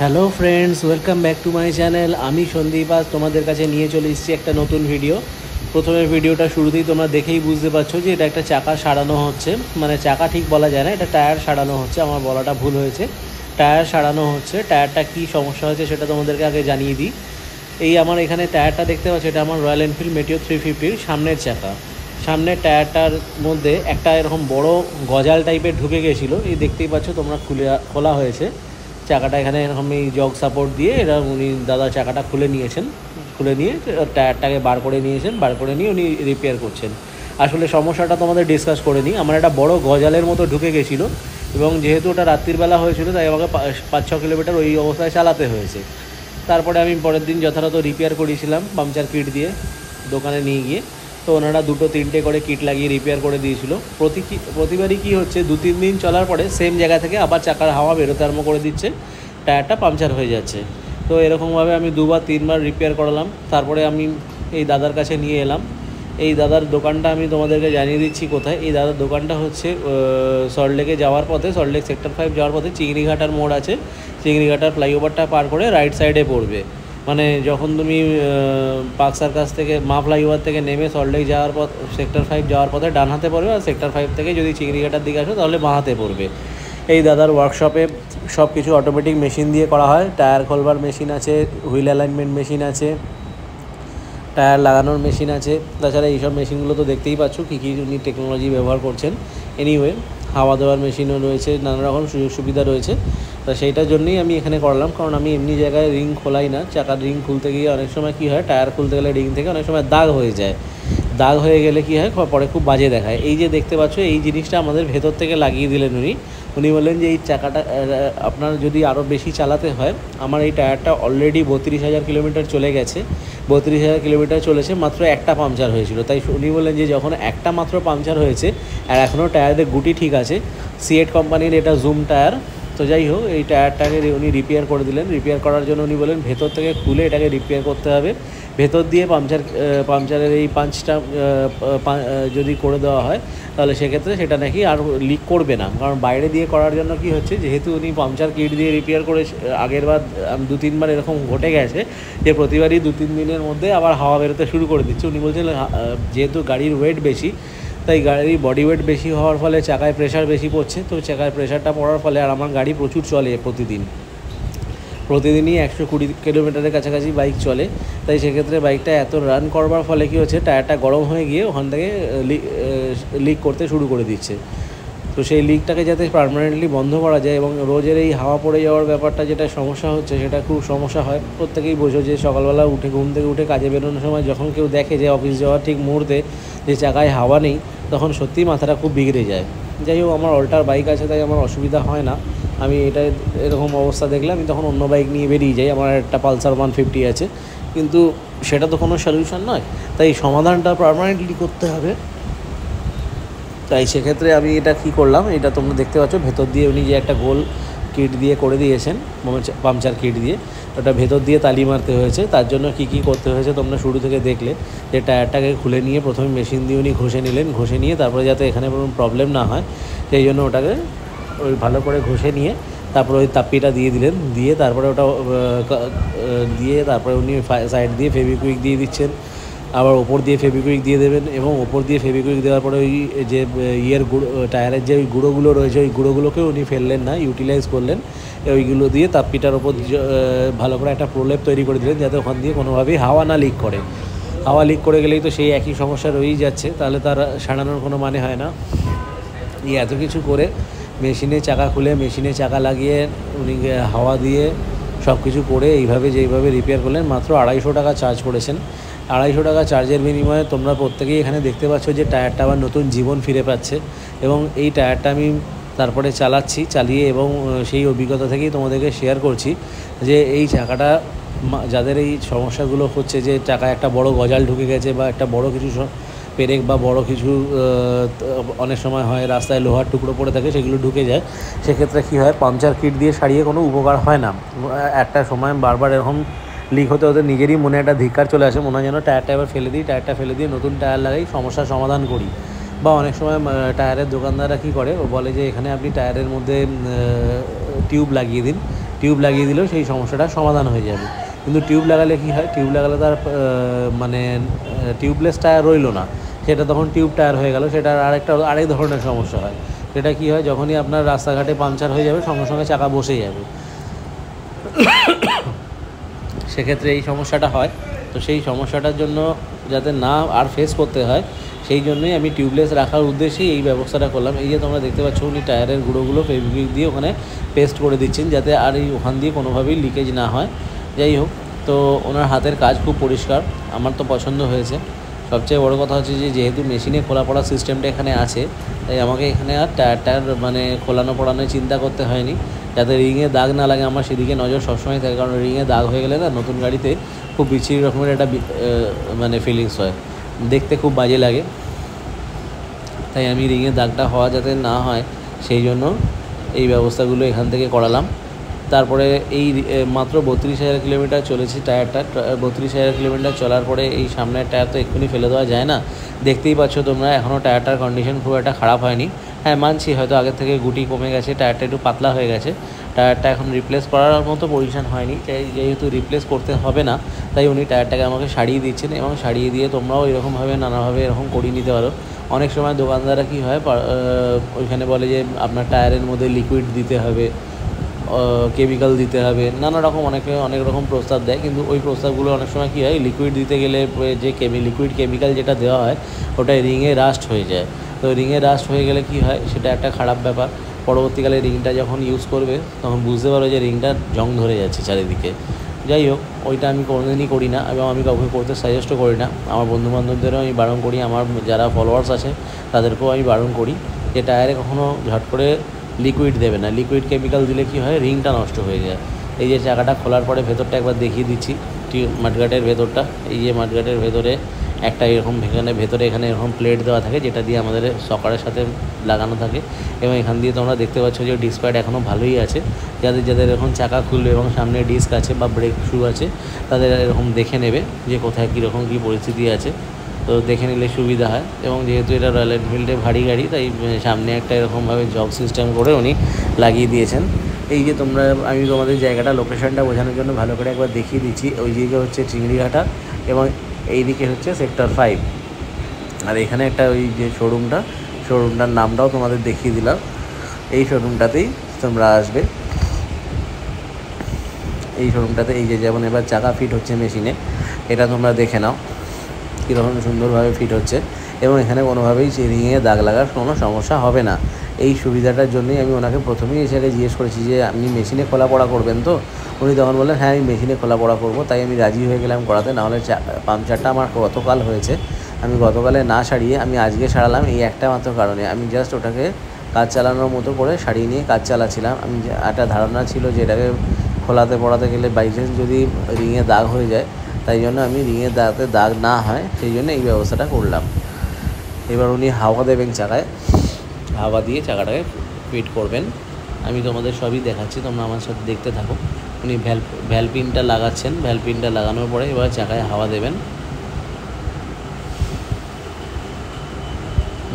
Hello friends, welcome back to my channel. আমি সন্দীপ আজ তোমাদের কাছে নিয়ে চলে এসেছি একটা নতুন ভিডিও। প্রথমে ভিডিওটা শুরুতেই তোমরা দেখেই বুঝতে পারছো যে এটা একটা চাকা সারানো হচ্ছে, মানে চাকা ঠিক বলা যায় না, এটা টায়ার সারানো হচ্ছে। আমার বলাটা ভুল হয়েছে, টায়ার সারানো হচ্ছে। টায়ারটা কী সমস্যা হয়েছে সেটা তোমাদেরকে আগে জানিয়ে দিই। এই আমার এখানে টায়ারটা দেখতে পাচ্ছ, এটা আমার রয়্যাল এনফিল্ড মেটিও 350-র সামনের চাকা। সামনের টায়ারটার মধ্যে একটা এরকম বড় গজাল টাইপের ঢুকে গেছিলো, এই দেখতেই পাচ্ছ তোমরা, খোলা হয়েছে চাকাটা। এখানে এরকম এই জগ সাপোর্ট দিয়ে এরা উনি দাদা চাকাটা খুলে নিয়েছেন, খুলে নিয়ে টায়ারটাকে বার করে নিয়েছেন, বার করে নিয়ে উনি রিপেয়ার করছেন। আসলে সমস্যাটা তোমাদের ডিসকাস করে নিই। আমার একটা বড় গজালের মতো ঢুকে গেছিলো এবং যেহেতু ওটা রাত্রিবেলা হয়েছিল তাই আমাকে 5-6 কিলোমিটার ওই অবস্থায় চালাতে হয়েছে। তারপরে আমি পরের দিন যথাযথ রিপেয়ার করেছিলাম পাংচার কিট দিয়ে দোকানে নিয়ে গিয়ে। তো ওনারা 2-3টে করে কিট লাগিয়ে রিপেয়ার করে দিয়েছিল। প্রতিবারই কী হচ্ছে, 2-3 দিন চলার পরে সেম জায়গা থেকে আবার চাকার হাওয়া বেরোতে আরম্ভ করে দিচ্ছে, টায়ারটা পাংচার হয়ে যাচ্ছে। তো এরকমভাবে আমি 2-3বার রিপেয়ার করালাম। তারপরে আমি এই দাদার কাছে নিয়ে এলাম। এই দাদার দোকানটা আমি তোমাদেরকে জানিয়ে দিচ্ছি কোথায়। এই দাদার দোকানটা হচ্ছে সল্টলেকে যাওয়ার পথে, সল্টলেক সেক্টর 5 যাওয়ার পথে চিংড়িঘাটার মোড় আছে, চিংড়িঘাটার ফ্লাইওভারটা পার করে রাইট সাইডে পড়বে। মানে যখন তুমি পার্ক সার্কাস থেকে মা ফ্লাইওভার থেকে নেমে সল্টলেক যাওয়ার পথ, সেক্টর 5 যাওয়ার পথে ডান হাতে পড়বে, আর সেক্টর 5 থেকে যদি চিংড়িঘাটার দিকে আসো তাহলে বাঁ হাতে পড়বে। এই দাদার ওয়ার্কশপে সব কিছু অটোমেটিক মেশিন দিয়ে করা হয়। টায়ার খোলবার মেশিন আছে, হুইল অ্যালাইনমেন্ট মেশিন আছে, টায়ার লাগানোর মেশিন আছে। তাছাড়া এইসব মেশিনগুলো তো দেখতেই পাচ্ছ কী কী উনি টেকনোলজি ব্যবহার করছেন। এনিওয়ে, হাওয়া দেওয়ার মেশিনও রয়েছে, নানা রকম সুযোগ সুবিধা রয়েছে। তা সেইটার জন্যই আমি এখানে করলাম, কারণ আমি এমনি জায়গায় রিং খোলাই না। চাকার রিং খুলতে গিয়ে অনেক সময় কী হয়, টায়ার খুলতে গেলে রিং থেকে অনেক সময় দাগ হয়ে যায়। দাগ হয়ে গেলে কী হয়, পরে খুব বাজে দেখায়। এই যে দেখতে পাচ্ছ, এই জিনিসটা আমাদের ভেতর থেকে লাগিয়ে দিলেন উনি বললেন যে এই চাকাটা আপনার যদি আরও বেশি চালাতে হয়, আমার এই টায়ারটা অলরেডি 32,000 কিলোমিটার চলে গেছে, 32,000 কিলোমিটার চলেছে, মাত্র একটা পাংচার হয়েছিল। তাই উনি বললেন যে যখন একটা মাত্র পাংচার হয়েছে আর এখনও টায়ারের গুটি ঠিক আছে, সিএট কোম্পানির এটা জুম টায়ার। তো যাই হোক, এই টায়ারটাকে উনি রিপেয়ার করে দিলেন। রিপেয়ার করার জন্য উনি বলেন ভেতর থেকে খুলে এটাকে রিপেয়ার করতে হবে। ভেতর দিয়ে পাংচারের এই পাঁচটা যদি করে দেওয়া হয় তাহলে সেক্ষেত্রে সেটা নাকি আর লিক করবে না। কারণ বাইরে দিয়ে করার জন্য কি হচ্ছে, যেহেতু উনি পাংচার কিট দিয়ে রিপেয়ার করে আগের বার 2-3বার এরকম ঘটে গেছে যে প্রতিবারই 2-3 দিনের মধ্যে আবার হাওয়া বেরোতে শুরু করে দিচ্ছে। উনি বলছেন যেহেতু গাড়ির ওয়েট বেশি, তাই গাড়ির বডি ওয়েট বেশি হওয়ার ফলে চাকায় প্রেশার বেশি পড়ছে। তো চাকায় প্রেশারটা পড়ার ফলে, আর আমার গাড়ি প্রচুর চলে, প্রতিদিনই 120 কিলোমিটারের কাছাকাছি বাইক চলে, তাই সেক্ষেত্রে বাইকটা এত রান করবার ফলে কী হচ্ছে, টায়ারটা গরম হয়ে গিয়ে ওখান থেকে লিক করতে শুরু করে দিচ্ছে। তো সেই লিকটাকে যাতে পার্মানেন্টলি বন্ধ করা যায়, এবং রোজের এই হাওয়া পড়ে যাওয়ার ব্যাপারটা যেটা সমস্যা হচ্ছে, সেটা খুব সমস্যা হয়। প্রত্যেকেই বোঝো যে সকালবেলা ঘুম থেকে উঠে কাজে বেরোনোর সময় যখন কেউ দেখে যে অফিস যাওয়ার ঠিক মুহূর্তে যে চাকায় হাওয়া নেই, তখন সত্যিই মাথাটা খুব বিগড়ে যায়। যাই হোক, আমার অল্টার বাইক আছে তাই আমার অসুবিধা হয় না। আমি এরকম অবস্থা দেখলে আমি তখন অন্য বাইক নিয়ে বেরিয়ে যাই। আমার একটা পালসার 150 আছে, কিন্তু সেটা তো কোনো সলিউশন নয়, তাই সমাধানটা পার্মানেন্টলি করতে হবে। তাই সেক্ষেত্রে আমি এটা কী করলাম, এটা তোমরা দেখতে পাচ্ছ, ভেতর দিয়ে উনি যে একটা গোল কিট দিয়ে করে দিয়েছেন পাংচার কিট দিয়ে, ওটা ভেতর দিয়ে তালি মারতে হয়েছে। তার জন্য কী করতে হয়েছে তোমরা শুরু থেকে দেখলে, যে টায়ারটাকে খুলে নিয়ে প্রথমে মেশিন দিয়ে উনি ঘষে নিলেন, ঘষে নিয়ে তারপরে যাতে এখানে কোনো প্রবলেম না হয় সেই জন্য ওটাকে ওই ভালো করে ঘষে নিয়ে তারপরে ওই তাপ্পিটা দিয়ে দিলেন, দিয়ে তারপরে ওটা দিয়ে তারপরে উনি সাইড দিয়ে ফেভিকুইক দিয়ে দিচ্ছেন, আবার ওপর দিয়ে ফেভিকুইক দিয়ে দেবেন, এবং ওপর দিয়ে ফেভিকুইক দেওয়ার পরে ওই যে টায়ারের যে ওই গুঁড়োগুলো রয়েছে, ওই গুঁড়োগুলোকেও উনি ফেললেন না, ইউটিলাইজ করলেন। ওইগুলো দিয়ে তাপ্পিটার ওপর ভালো করে একটা প্রলেপ তৈরি করে দিলেন, যাতে ওখান দিয়ে কোনোভাবেই হাওয়া না লিক করে। হাওয়া লিক করে গেলেই তো সেই একই সমস্যা রয়েই যাচ্ছে, তাহলে তার সারানোর কোনো মানে হয় না। এত কিছু করে মেশিনে চাকা খুলে মেশিনে চাকা লাগিয়ে উনি হাওয়া দিয়ে সব কিছু করে যেইভাবে রিপেয়ার করলেন, মাত্র 250 টাকা চার্জ করেছেন। 250 টাকা চার্জের বিনিময়ে তোমরা প্রত্যেকেই এখানে দেখতে পাচ্ছ যে টায়ারটা আবার নতুন জীবন ফিরে পাচ্ছে। এবং এই টায়ারটা আমি তারপরে চালিয়ে এবং সেই অভিজ্ঞতা থেকেই তোমাদেরকে শেয়ার করছি যে এই চাকাটা যাদের এই সমস্যাগুলো হচ্ছে, যে চাকায় একটা বড় গজাল ঢুকে গেছে বা একটা বড় কিছু পেরেক বা বড় কিছু অনেক সময় হয় রাস্তায় লোহার টুকরো পড়ে থাকে, সেগুলো ঢুকে যায়, সেক্ষেত্রে কী হয়, পাংচার কিট দিয়ে সারিয়ে কোনো উপকার হয় না। একটা সময় বারবার এরকম লিক হতে হতে নিজেরই মনে একটা ধিক্কার চলে আসে, মনে হয় যেন টায়ারটা এবার টায়ারটা ফেলে দিয়ে নতুন টায়ার লাগাই, সমস্যার সমাধান করি। বা অনেক সময় টায়ারের দোকানদাররা কী করে, বলে যে এখানে আপনি টায়ারের মধ্যে টিউব লাগিয়ে দিন, টিউব লাগিয়ে দিলেও সেই সমস্যাটা সমাধান হয়ে যাবে। কিন্তু টিউব লাগালে কী হয়, টিউব লাগালে তার মানে টিউবলেস টায়ার রইলো না, সেটা তখন টিউব টায়ার হয়ে গেল, সেটা আরেক ধরনের সমস্যা হয়। সেটা কী হয়, যখনই আপনার রাস্তাঘাটে পাংচার হয়ে যাবে সঙ্গে সঙ্গে চাকা বসে যাবে, সেক্ষেত্রে এই সমস্যাটা হয়। তো সেই সমস্যাটার জন্য যাতে না আর ফেস করতে হয়, সেই জন্যই আমি টিউবলেস রাখার উদ্দেশ্যেই এই ব্যবস্থাটা করলাম। এই যে তোমরা দেখতে পাচ্ছ, উনি টায়ারের গুঁড়োগুলো ফেভিকুইক দিয়ে ওখানে পেস্ট করে দিচ্ছেন, যাতে আর এই ওখান দিয়ে কোনোভাবেই লিকেজ না হয়। যাই হোক, তো ওনার হাতের কাজ খুব পরিষ্কার, আমার তো পছন্দ হয়েছে। সবচেয়ে বড় কথা হচ্ছে যে যেহেতু মেশিনে খোলা পড়ার সিস্টেমটা এখানে আছে, তাই আমাকে এখানে আর টায়ার মানে খোলানো পড়ানোর চিন্তা করতে হয়নি। যাতে রিংয়ে দাগ না লাগে, আমার সেদিকে নজর সবসময় থাকে, কারণ রিংয়ে দাগ হয়ে গেলে না নতুন গাড়িতে খুব বিচ্ছিরি রকমের একটা মানে ফিলিংস হয়, দেখতে খুব বাজে লাগে। তাই আমি রিংয়ে দাগটা হওয়া যাতে না হয়, সেই জন্য এই ব্যবস্থাগুলো এখান থেকে করালাম। তারপরে এই মাত্র 32,000 কিলোমিটার চলেছে টায়ারটা। 32,000 কিলোমিটার চলার পরে এই সামনের টায়ার তো এক্ষুনি ফেলে দেওয়া যায় না, দেখতেই পাচ্ছ তোমরা, এখনও টায়ারটার কন্ডিশন খুব একটা খারাপ হয়নি। হ্যাঁ, মানছি হয়তো আগের থেকে গুটি কমে গেছে, টায়ারটা একটু পাতলা হয়ে গেছে, টায়ারটা এখন রিপ্লেস করার মতো পজিশন হয়নি। যেহেতু রিপ্লেস করতে হবে না, তাই উনি টায়ারটাকে আমাকে সারিয়ে দিচ্ছেন, এবং সারিয়ে দিয়ে তোমরাও এরকমভাবে নানাভাবে এরকম করিয়ে নিতে পারো। অনেক সময় দোকানদাররা কী হয়, ওইখানে বলে যে আপনার টায়ারের মধ্যে লিকুইড দিতে হবে, কেমিক্যাল দিতে হবে, নানা রকম অনেক রকম প্রস্তাব দেয়। কিন্তু ওই প্রস্তাবগুলো অনেক সময় কী হয়, লিকুইড দিতে গেলে যে লিকুইড কেমিক্যাল যেটা দেওয়া হয়, ওটা রিংয়ে রাস্ট হয়ে যায়। তো রিংয়ে রাস্ট হয়ে গেলে কী হয়, সেটা একটা খারাপ ব্যাপার। পরবর্তীকালে রিংটা যখন ইউজ করবে তখন বুঝতে পারো যে রিংটা জং ধরে যাচ্ছে চারিদিকে। যাই হোক, ওইটা আমি কোনোদিনই করি না, এবং আমি কাউকে করতে সাজেস্টও করি না। আমার বন্ধুবান্ধবদেরও আমি বারণ করি, আমার যারা ফলোয়ার্স আছে তাদেরকেও আমি বারণ করি যে টায়ারে কখনও ঝট করে লিকুইড দেবে না। লিকুইড কেমিক্যাল দিলে কী হয়, রিংটা নষ্ট হয়ে যায়। এই যে চাকাটা খোলার পরে ভেতরটা একবার দেখিয়ে দিচ্ছি, মাঠঘাটের ভেতরটা। এই যে মাঠঘাটের ভেতরে একটা এরকম এখানে এরকম প্লেট দেওয়া থাকে, যেটা দিয়ে আমাদের সকারের সাথে লাগানো থাকে, এবং এখান দিয়ে তোমরা দেখতে পাচ্ছ যে ডিস্ক প্যাড এখনও ভালোই আছে। যাদের এরকম চাকা খুলবে এবং সামনে ডিস্ক আছে বা ব্রেক শু আছে, তাদের এরকম দেখে নেবে যে কোথায় কীরকম কী পরিস্থিতি আছে, তো দেখে নিলে সুবিধা হয়। এবং যেহেতু এটা রয়্যাল এনফিল্ডে ভারী গাড়ি, তাই সামনে একটা এরকমভাবে জগ সিস্টেম করে উনি লাগিয়ে দিয়েছেন। এই যে আমি তোমাদের জায়গাটা লোকেশনটা বোঝানোর জন্য ভালো করে একবার দেখিয়ে দিচ্ছি। ওই দিকে হচ্ছে চিংড়িঘাটা, এবং এই দিকে হচ্ছে সেক্টর 5। আর এখানে একটা ওই যে শোরুমটার নামটাও তোমাদের দেখিয়ে দিলাম। এই শোরুমটাতেই তোমরা আসবে। এই শোরুমটাতে এই যে যেমন এবার চাকা ফিট হচ্ছে মেশিনে, এটা তোমরা দেখে নাও কীরকম সুন্দরভাবে ফিট হচ্ছে, এবং এখানে কোনোভাবেই রিংয়ে দাগ লাগার কোনো সমস্যা হবে না। এই সুবিধাটার জন্যই আমি ওনাকে প্রথমেই এসে জিজ্ঞেস করেছি যে আপনি মেশিনে খোলা পড়া করবেন তো? উনি তখন বললেন হ্যাঁ, আমি মেশিনে খোলা পড়া করবো। তাই আমি রাজি হয়ে গেলাম করাতে। নাহলে পাংচারটা আমার গতকাল হয়েছে, আমি গতকালে না সারিয়ে আমি আজকে সারালাম এই একটা মাত্র কারণে। আমি জাস্ট ওটাকে কাজ চালানোর মতো করে সারিয়ে নিয়ে কাজ চালাচ্ছিলাম। আমি একটা ধারণা ছিল যে এটাকে পড়াতে গেলে বাই চান্স যদি রিংয়ে দাগ হয়ে যায়, তাই জন্য আমি রিংয়ে দাগ না হয় সেই জন্য এই ব্যবস্থাটা করলাম। এবার উনি হাওয়া দেবেন চাকায়, হাওয়া দিয়ে চাকাটাকে ফিট করবেন। আমি তোমাদের সবই দেখাচ্ছি, তোমরা আমার সাথে দেখতে থাকো। উনি ভ্যালপিনটা লাগাচ্ছেন, ভ্যালপিনটা লাগানোর পরে এবার চাকায় হাওয়া দেবেন।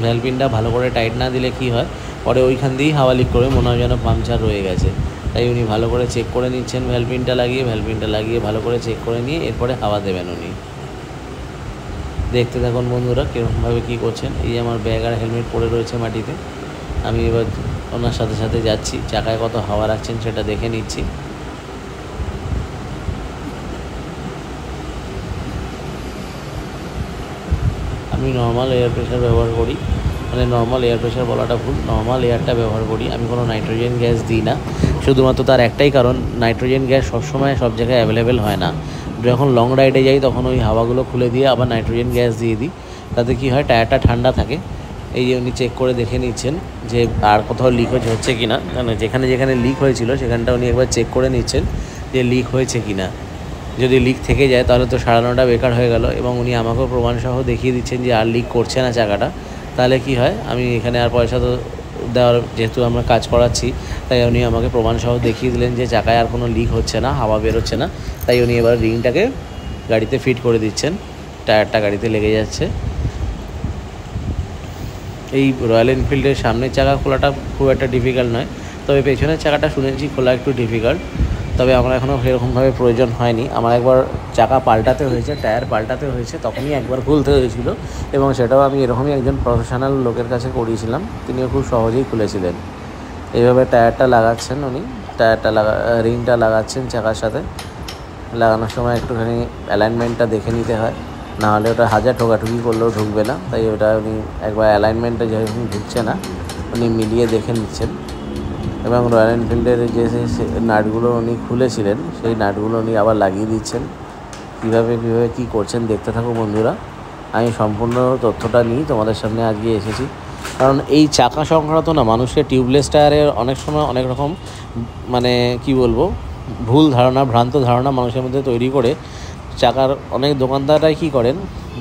ভ্যালপিনটা ভালো করে টাইট না দিলে কি হয়, পরে ওইখান দিয়েই হাওয়া লিক করে মনে হয় যেন পাংচার রয়ে গেছে। তাই উনি ভালো করে চেক করে নিচ্ছেন, ভ্যালপিনটা লাগিয়ে ভালো করে চেক করে নিয়ে এরপরে হাওয়া দেবেন উনি। দেখতে থাকুন বন্ধুরা কীরকমভাবে কী করছেন। এই আমার ব্যাগ আর হেলমেট পরে রয়েছে মাটিতে। আমি এবার ওনার সাথে সাথে যাচ্ছি, চাকায় কত হাওয়া রাখছেন সেটা দেখে নিচ্ছি। আমি নর্মাল এয়ার প্রেশার ব্যবহার করি, মানে নর্মাল এয়ার প্রেশার বলাটা ভুল, নর্মাল এয়ারটা ব্যবহার করি। আমি কোনো নাইট্রোজেন গ্যাস দিই না, শুধুমাত্র তার একটাই কারণ, নাইট্রোজেন গ্যাস সবসময় সব জায়গায় অ্যাভেলেবেল হয় না। যখন লং রাইডে যাই তখন ওই হাওয়াগুলো খুলে দিয়ে আবার নাইট্রোজেন গ্যাস দিয়ে দিই, তাতে কী হয় টায়ারটা ঠান্ডা থাকে। এই যে উনি চেক করে দেখে নিচ্ছেন যে আর কোথাও লিকেজ হচ্ছে কি না, মানে যেখানে যেখানে লিক হয়েছিল সেখানটা উনি একবার চেক করে নিচ্ছেন যে লিক হয়েছে কি না। যদি লিক থেকে যায় তাহলে তো সারানোটা বেকার হয়ে গেল, এবং উনি আমাকেও প্রমাণসহ দেখিয়ে দিচ্ছেন যে আর লিক করছে না চাকাটা। তাহলে কি হয়, আমি এখানে আর পয়সা তো দেওয়ার, যেহেতু আমরা কাজ করাচ্ছি, তাই উনি আমাকে প্রমাণসহ দেখিয়ে দিলেন যে চাকায় আর কোনো লিক হচ্ছে না, হাওয়া বেরোচ্ছে না। তাই উনি এবার রিংটাকে গাড়িতে ফিট করে দিচ্ছেন, টায়ারটা গাড়িতে লেগে যাচ্ছে। এই রয়্যাল এনফিল্ডের সামনের চাকা খোলাটা খুব একটা ডিফিকাল্ট নয়, তবে পেছনের চাকাটা শুনেছি খোলা একটু ডিফিকাল্ট, তবে আমার এখনও সেরকমভাবে প্রয়োজন হয়নি। আমার একবার চাকা পাল্টাতে হয়েছে, টায়ার পাল্টাতে হয়েছে, তখনই একবার খুলতে হয়েছিল, এবং সেটাও আমি এরকমই একজন প্রফেশনাল লোকের কাছে করিয়েছিলাম, তিনিও খুব সহজেই খুলেছিলেন। এইভাবে টায়ারটা লাগাচ্ছেন উনি, রিংটা লাগাচ্ছেন চাকার সাথে। লাগানোর সময় একটুখানি অ্যালাইনমেন্টটা দেখে নিতে হয়, নাহলে ওটা হাজার ঠোকাঠুকি করলেও ঢুকবে না। তাই ওটা উনি একবার অ্যালাইনমেন্টটা যেহেতু ঢুকছে না, উনি মিলিয়ে দেখে নিচ্ছেন। এবং রয়্যাল এনফিল্ডের যে নাটগুলো উনি খুলেছিলেন, সেই নাটগুলো উনি আবার লাগিয়ে দিচ্ছেন। কীভাবে কী করছেন দেখতে থাকো বন্ধুরা। আমি সম্পূর্ণ তথ্যটা নিয়ে তোমাদের সামনে আজকে এসেছি, কারণ এই চাকা সংক্রান্ত না মানুষের টিউবলেস টায়ারের অনেক সময় অনেক রকম মানে কি বলবো ভুল ধারণা, ভ্রান্ত ধারণা মানুষের মধ্যে তৈরি করে চাকার অনেক দোকানদাররাই কী করেন,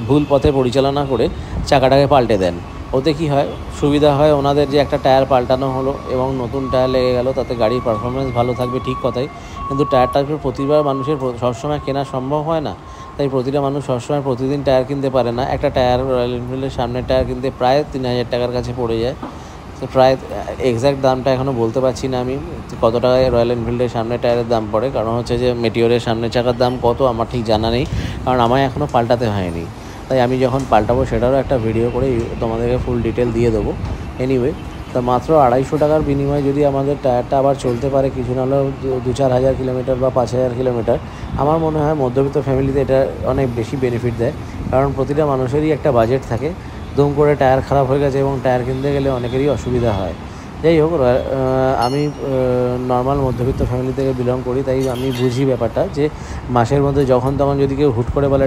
ভুল পথে পরিচালনা করে চাকাটাকে পাল্টে দেন। ওতে কি হয়, সুবিধা হয় ওনাদের যে একটা টায়ার পাল্টানো হলো এবং নতুন টায়ার লেগে গেল, তাতে গাড়ির পারফরমেন্স ভালো থাকবে, ঠিক কথাই। কিন্তু টায়ারটা প্রতিবার মানুষের সবসময় কেনা সম্ভব হয় না। তাই প্রতিটা মানুষ সবসময় প্রতিদিন টায়ার কিনতে পারে না। একটা টায়ার রয়্যাল এনফিল্ডের সামনের টায়ার কিনতে প্রায় 3000 টাকার কাছে পড়ে যায়। তো প্রায় এক্স্যাক্ট দামটা এখনও বলতে পারছি না আমি কত টাকায় রয়্যাল এনফিল্ডের সামনের টায়ারের দাম পড়ে, কারণ হচ্ছে যে মেটিওরের সামনের চাকার দাম কত আমার ঠিক জানা নেই, কারণ আমায় এখনও পাল্টাতে হয়নি। তাই আমি যখন পাল্টাবো সেটারও একটা ভিডিও করে তোমাদেরকে ফুল ডিটেল দিয়ে দেবো। এনিওয়ে, তা মাত্র 250 টাকার বিনিময়ে যদি আমাদের টায়ারটা আবার চলতে পারে কিছু না হলেও 2-4 হাজার কিলোমিটার বা 5000 কিলোমিটার, আমার মনে হয় মধ্যবিত্ত ফ্যামিলিতে এটা অনেক বেশি বেনিফিট দেয়। কারণ প্রতিটা মানুষেরই একটা বাজেট থাকে, দুম করে টায়ার খারাপ হয়ে গেছে এবং টায়ার কিনতে গেলে অনেকেরই অসুবিধা হয়। যাই হোক, আমি নর্মাল মধ্যবিত্ত ফ্যামিলি থেকে বিলং করি, তাই আমি বুঝি ব্যাপারটা যে মাসের মধ্যে যখন তখন যদি কেউ হুট করে বলে